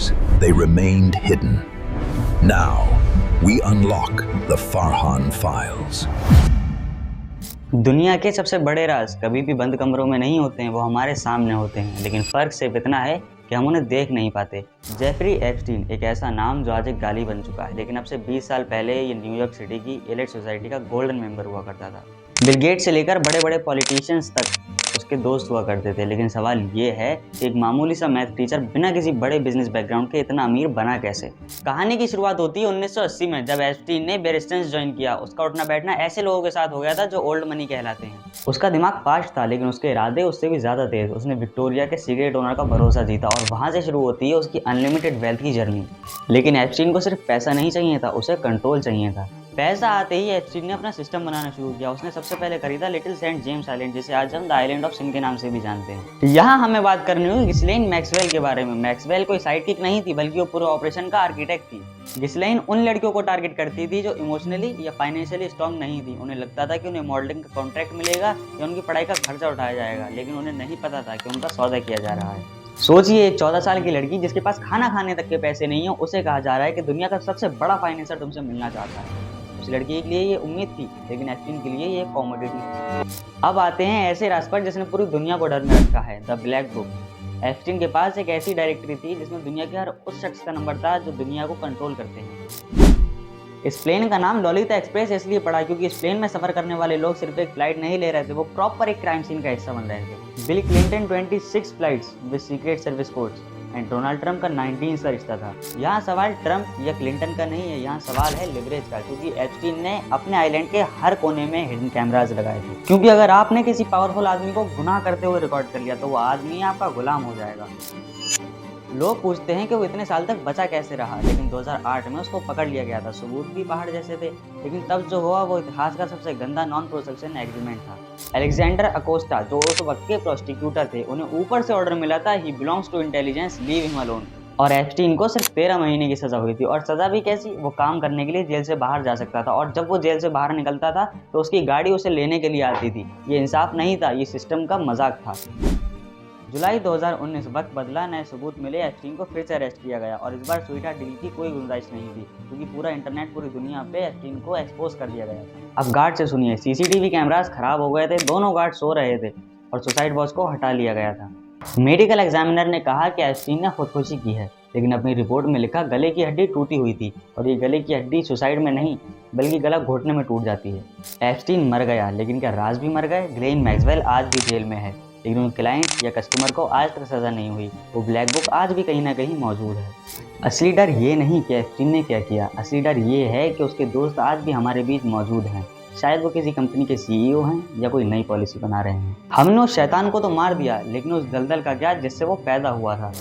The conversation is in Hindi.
years, they remained hidden. Now, we unlock the Farhan files. दुनिया के सबसे बड़े राज कभी भी बंद कमरों में नहीं होते हैं, वो हमारे सामने होते हैं, लेकिन फ़र्क सिर्फ इतना है कि हम उन्हें देख नहीं पाते। जेफरी एप्स्टीन एक ऐसा नाम जो आज एक गाली बन चुका है, लेकिन अब से 20 साल पहले ये न्यूयॉर्क सिटी की एलिट सोसाइटी का गोल्डन मेंबर हुआ करता था। बिल गेट्स से लेकर बड़े बड़े पॉलिटिशियंस तक उसके दोस्त हुआ करते थे, लेकिन सवाल ये है कि एक मामूली सा मैथ टीचर बिना किसी बड़े बिजनेस बैकग्राउंड के इतना अमीर बना कैसे। कहानी की शुरुआत होती है 1980 में, जब एप्स्टीन ने बेयर स्टेर्न्स ज्वाइन किया। उसका उठना बैठना ऐसे लोगों के साथ हो गया था जो ओल्ड मनी कहलाते हैं। उसका दिमाग फास्ट था, लेकिन उसके इरादे उससे भी ज्यादा तेज। उसने विक्टोरिया के सिगरेट ओनर का भरोसा जीता और वहां से शुरू होती है उसकी अनलिमिटेड वेल्थ की जर्नी। लेकिन एप्स्टीन को सिर्फ पैसा नहीं चाहिए था, उसे कंट्रोल चाहिए था। पैसा आते ही एप्स्टीन ने अपना सिस्टम बनाना शुरू किया। उसने सबसे पहले खरीदा लिटिल सेंट जेम्स आइलैंड, जिसे आज हम द आइलैंड ऑफ सिन के नाम से भी जानते हैं। यहाँ हमें बात करनी होगी गिस्लेन मैक्सवेल के बारे में। मैक्सवेल कोई साइडकिक नहीं थी, बल्कि वो पूरे ऑपरेशन का आर्किटेक्ट थी। गिस्लेन उन लड़कियों को टारगेट करती थी जो इमोशनली या फाइनेंशियली स्ट्रॉन्ग नहीं थी। उन्हें लगता था कि उन्हें मॉडलिंग का कॉन्ट्रैक्ट मिलेगा या उनकी पढ़ाई का खर्चा उठाया जाएगा, लेकिन उन्हें नहीं पता था कि उनका सौदा किया जा रहा है। सोचिए, एक 14 साल की लड़की जिसके पास खाना खाने तक के पैसे नहीं है, उसे कहा जा रहा है कि दुनिया का सबसे बड़ा फाइनेंसर तुमसे मिलना चाहता है। उस लड़की के लिए ये उम्मीद थी, लेकिन एप्स्टीन के लिए ये कॉमोडिटी। अब आते हैं ऐसे राज पर जिसने पूरी दुनिया को डर में रखा है, द ब्लैक बुक। एप्स्टीन के पास एक ऐसी डायरेक्टरी थी जिसमें दुनिया के हर उस शख्स का नंबर था जो दुनिया को कंट्रोल करते हैं। इस प्लेन का नाम लॉलिता एक्सप्रेस इसलिए पड़ा क्योंकि इस प्लेन में सफर करने वाले लोग सिर्फ एक फ्लाइट नहीं ले रहे थे, वो प्रॉपर एक क्राइम सीन का हिस्सा बन रहे थे। Bill Clinton 26 flights with secret service codes and Donald Trump का 19 का रिश्ता था। यहाँ सवाल ट्रंप या क्लिंटन का नहीं है, यहाँ सवाल है लिवरेज का, क्योंकि एप्स्टीन ने अपने आइलैंड के हर कोने में हिडन कैमराज लगाए थे। क्योंकि अगर आपने किसी पावरफुल आदमी को गुनाह करते हुए रिकॉर्ड कर लिया तो वो आदमी आपका गुलाम हो जाएगा। लोग पूछते हैं कि वो इतने साल तक बचा कैसे रहा, लेकिन 2008 में उसको पकड़ लिया गया था। सबूत भी पहाड़ जैसे थे, लेकिन तब जो हुआ वो इतिहास का सबसे गंदा नॉन प्रोसेक्शन एग्रीमेंट था। अलेक्जेंडर अकोस्टा, जो उस वक्त के प्रोस्टिक्यूटर थे, उन्हें ऊपर से ऑर्डर मिला था, ही belongs to intelligence, leave him alone. और एप्स्टीन को सिर्फ 13 महीने की सजा हुई थी। और सजा भी कैसी, वो काम करने के लिए जेल से बाहर जा सकता था, और जब वो जेल से बाहर निकलता था तो उसकी गाड़ी उसे लेने के लिए आती थी। ये इंसाफ नहीं था, ये सिस्टम का मजाक था। जुलाई 2019 वक्त बदला, नए सबूत मिले, एप्स्टीन को फिर से अरेस्ट किया गया। और इस बार स्वीट डील की कोई गुंजाइश नहीं थी, क्योंकि पूरा इंटरनेट पूरी दुनिया पे एप्स्टीन को एक्सपोज कर दिया गया था। अब गार्ड से सुनिए, सीसीटीवी कैमरास खराब हो गए थे, दोनों गार्ड सो रहे थे और सुसाइड वॉच को हटा लिया गया था। मेडिकल एग्जामिनर ने कहा कि एप्स्टीन ने खुदकुशी की है, लेकिन अपनी रिपोर्ट में लिखा गले की हड्डी टूटी हुई थी, और ये गले की हड्डी सुसाइड में नहीं बल्कि गला घोटने में टूट जाती है। एप्स्टीन मर गया, लेकिन क्या राज भी मर गए? ग्लेन मैक्सवेल आज भी जेल में है, लेकिन उन क्लाइंट या कस्टमर को आज तक सज़ा नहीं हुई। वो ब्लैक बुक आज भी कहीं ना कहीं मौजूद है। असली डर ये नहीं कि एप्स्टीन ने क्या किया, असली डर ये है कि उसके दोस्त आज भी हमारे बीच मौजूद हैं। शायद वो किसी कंपनी के सीईओ हैं या कोई नई पॉलिसी बना रहे हैं। हमने उस शैतान को तो मार दिया, लेकिन उस दलदल का क्या जिससे वो पैदा हुआ था।